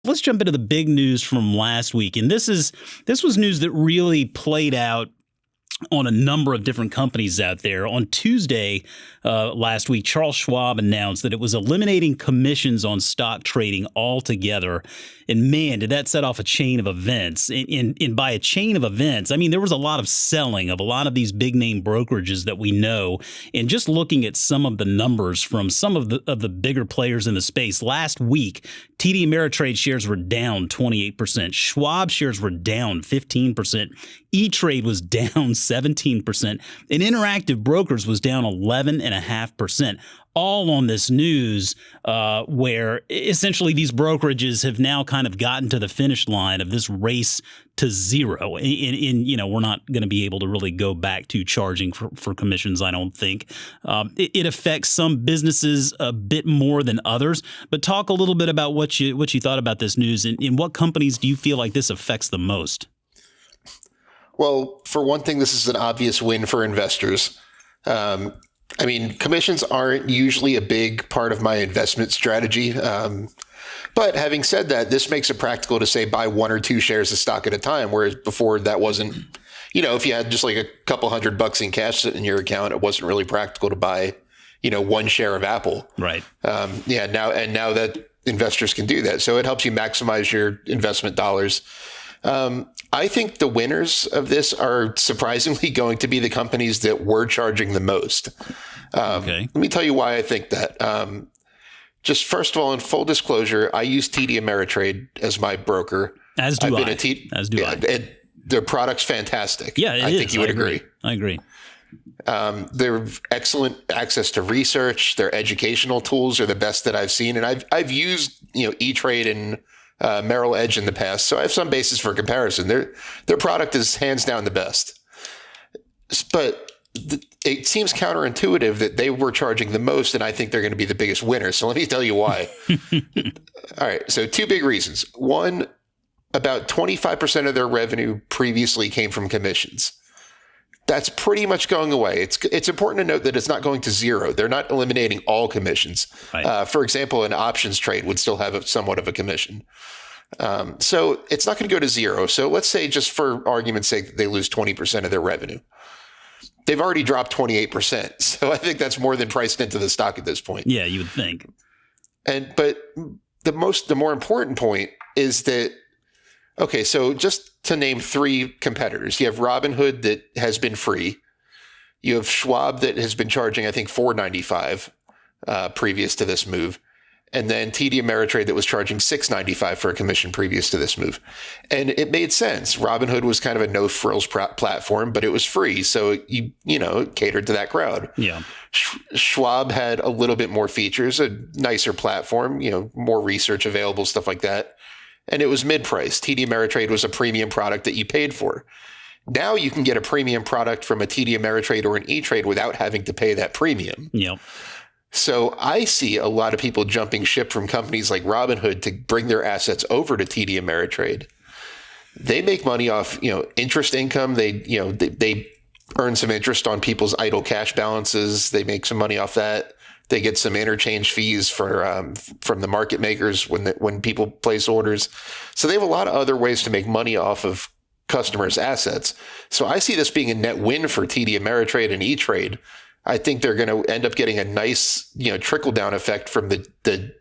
Let's jump into the big news from last week. And this was news that really played out on a number of different companies out there. On Tuesday last week, Charles Schwab announced that it was eliminating commissions on stock trading altogether. And man, did that set off a chain of events. And by a chain of events, I mean, there was a lot of selling of a lot of these big name brokerages that we know. And just looking at some of the numbers from some of the bigger players in the space, last week, TD Ameritrade shares were down 28%. Schwab shares were down 15%. E-Trade was down 17%. And Interactive Brokers was down 11.5%. All on this news where essentially these brokerages have now kind of gotten to the finish line of this race to zero. And you know, we're not going to be able to really go back to charging for commissions, I don't think. It affects some businesses a bit more than others. But talk a little bit about what you thought about this news and what companies do you feel like this affects the most? Well, for one thing, this is an obvious win for investors. I mean, commissions aren't usually a big part of my investment strategy. But having said that, this makes it practical to say buy one or two shares of stock at a time, whereas before that wasn't, you know, if you had just like a couple $100 in cash sitting in your account, it wasn't really practical to buy, you know, one share of Apple. Right. Now that investors can do that. So it helps you maximize your investment dollars. I think the winners of this are surprisingly going to be the companies that were charging the most. Okay. Let me tell you why I think that. Just first of all, in full disclosure, I use TD Ameritrade as my broker. As do I. As do I. Their product's fantastic. Yeah, I think you would agree. I agree. They're excellent access to research. Their educational tools are the best that I've seen, and I've used E-Trade and Merrill Edge in the past, so I have some basis for comparison. Their product is hands down the best, but it seems counterintuitive that they were charging the most, and I think they're going to be the biggest winner. So let me tell you why. All right, so two big reasons. One, about 25% of their revenue previously came from commissions. That's pretty much going away. It's important to note that it's not going to zero. They're not eliminating all commissions. Right. For example, an options trade would still have somewhat of a commission. So it's not going to go to zero. So let's say, just for argument's sake, that they lose 20% of their revenue. They've already dropped 28%. So I think that's more than priced into the stock at this point. Yeah, you would think. But the more important point is that, okay, so just to name three competitors, you have Robinhood that has been free. You have Schwab that has been charging, I think, $4.95 previous to this move. And then TD Ameritrade that was charging $6.95 for a commission previous to this move. And it made sense. Robinhood was kind of a no-frills platform, but it was free. So, it catered to that crowd. Yeah. Schwab had a little bit more features, a nicer platform, more research available, stuff like that. And it was mid-priced. TD Ameritrade was a premium product that you paid for. Now you can get a premium product from a TD Ameritrade or an E-Trade without having to pay that premium. Yep. So I see a lot of people jumping ship from companies like Robinhood to bring their assets over to TD Ameritrade. They make money off, interest income. They earn some interest on people's idle cash balances. They make some money off that. They get some interchange fees from the market makers when people place orders. So they have a lot of other ways to make money off of customers' assets. So I see this being a net win for TD Ameritrade and E-Trade. I think they're going to end up getting a nice, trickle down effect from the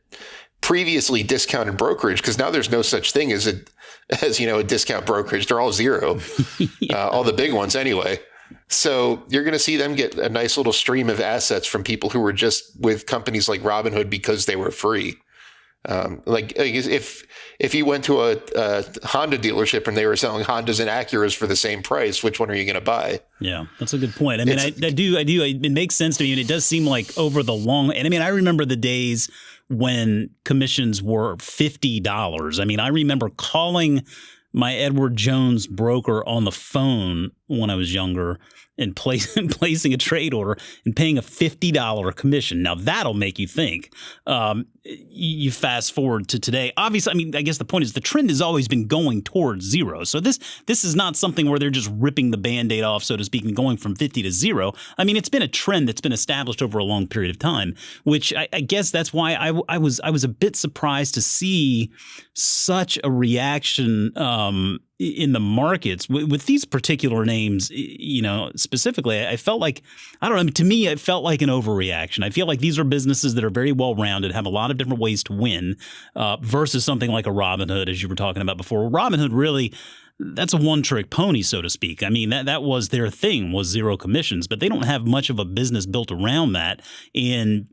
previously discounted brokerage, because now there's no such thing as a discount brokerage. They're all zero, yeah. All the big ones anyway. So you're going to see them get a nice little stream of assets from people who were just with companies like Robinhood because they were free. Like if you went to a Honda dealership and they were selling Hondas and Acuras for the same price, which one are you going to buy? Yeah, that's a good point. I mean, I do. It makes sense to me, and it does seem like over the long. And I mean, I remember the days when commissions were $50. I mean, I remember calling my Edward Jones broker on the phone when I was younger and placing a trade order and paying a $50 commission. Now that'll make you think. You fast forward to today. Obviously, I mean, I guess the point is the trend has always been going towards zero. So this is not something where they're just ripping the Band-Aid off, so to speak, and going from 50 to zero. I mean, it's been a trend that's been established over a long period of time, which I guess that's why I was a bit surprised to see such a reaction in the markets with these particular names, specifically. I felt like, I don't know, to me, it felt like an overreaction. I feel like these are businesses that are very well-rounded, have a lot of different ways to win, versus something like a Robinhood, as you were talking about before. Robinhood really, that's a one-trick pony, so to speak. I mean, that was their thing, was zero commissions, but they don't have much of a business built around that. And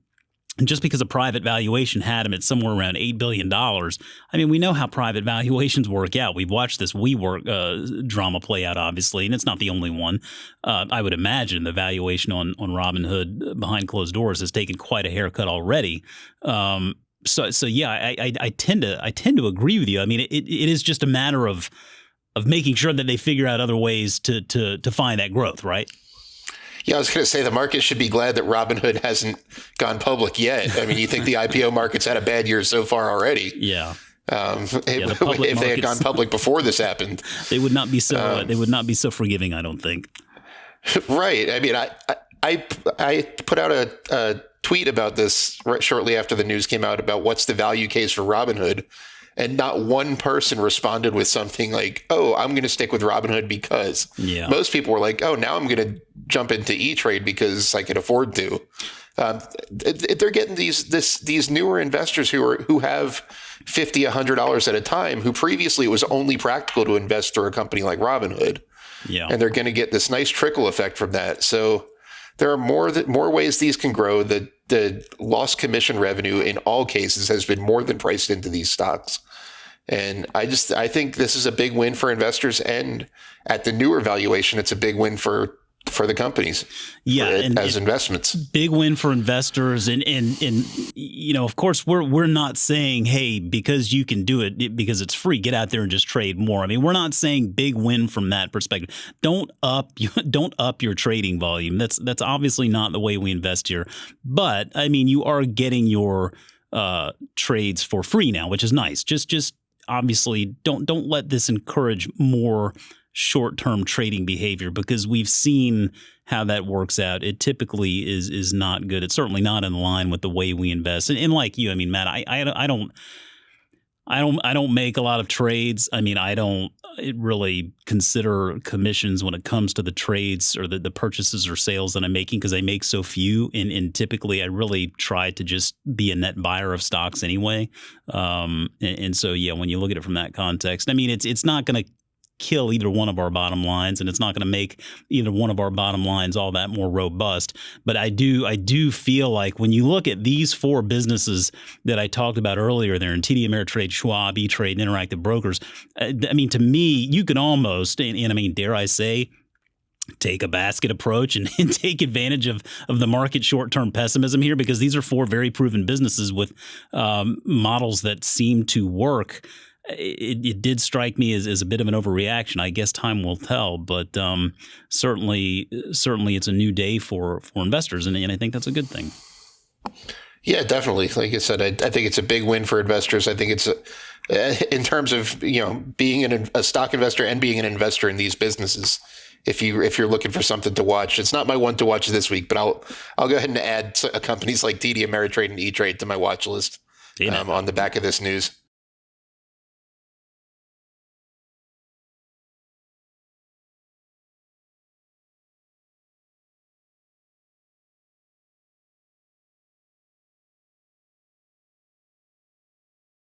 just because a private valuation had them at somewhere around $8 billion, I mean, we know how private valuations work out. We've watched this WeWork drama play out, obviously, and it's not the only one. I would imagine the valuation on Robinhood behind closed doors has taken quite a haircut already. So yeah, I tend to agree with you. I mean, it is just a matter of making sure that they figure out other ways to find that growth, right? Yeah, I was going to say the market should be glad that Robinhood hasn't gone public yet. I mean, you think the IPO market's had a bad year so far already? Yeah. If they had gone public before this happened, they would not be so forgiving, I don't think. Right. I mean, I put out a tweet about this shortly after the news came out about what's the value case for Robinhood. And not one person responded with something like, oh, I'm going to stick with Robinhood because. Yeah. Most people were like, oh, now I'm going to jump into E-Trade because I can afford to. They're getting these newer investors who have $50, $100 at a time, who previously it was only practical to invest through a company like Robinhood. Yeah. And they're going to get this nice trickle effect from that. So there are more ways these can grow. The lost commission revenue in all cases has been more than priced into these stocks. And I think this is a big win for investors, and at the newer valuation, it's a big win for the companies. Yeah, as investments. Big win for investors, and of course we're not saying, hey, because you can do it because it's free, get out there and just trade more. I mean, we're not saying big win from that perspective. Don't up your trading volume. That's obviously not the way we invest here. But I mean, you are getting your trades for free now, which is nice. Just obviously don't let this encourage more short-term trading behavior, because we've seen how that works out. It typically is not good. It's certainly not in line with the way we invest. And like you, I mean, Matt, I don't make a lot of trades. I mean, I don't really consider commissions when it comes to the trades or the purchases or sales that I'm making, because I make so few. And typically I really try to just be a net buyer of stocks anyway. And so, yeah, when you look at it from that context, I mean, it's not going to kill either one of our bottom lines, and it's not going to make either one of our bottom lines all that more robust. But I do feel like when you look at these four businesses that I talked about earlier there in TD Ameritrade, Schwab, E-Trade, and Interactive Brokers, I mean, to me, you can almost, and I mean, dare I say, take a basket approach and take advantage of the market short-term pessimism here, because these are four very proven businesses with models that seem to work. It did strike me as a bit of an overreaction. I guess time will tell, but certainly it's a new day for investors, and I think that's a good thing. Yeah, definitely. Like I said, I think it's a big win for investors. I think it's in terms of being a stock investor and being an investor in these businesses. If you're looking for something to watch, it's not my one to watch this week, but I'll go ahead and add companies like TD Ameritrade and E-Trade to my watch list on the back of this news.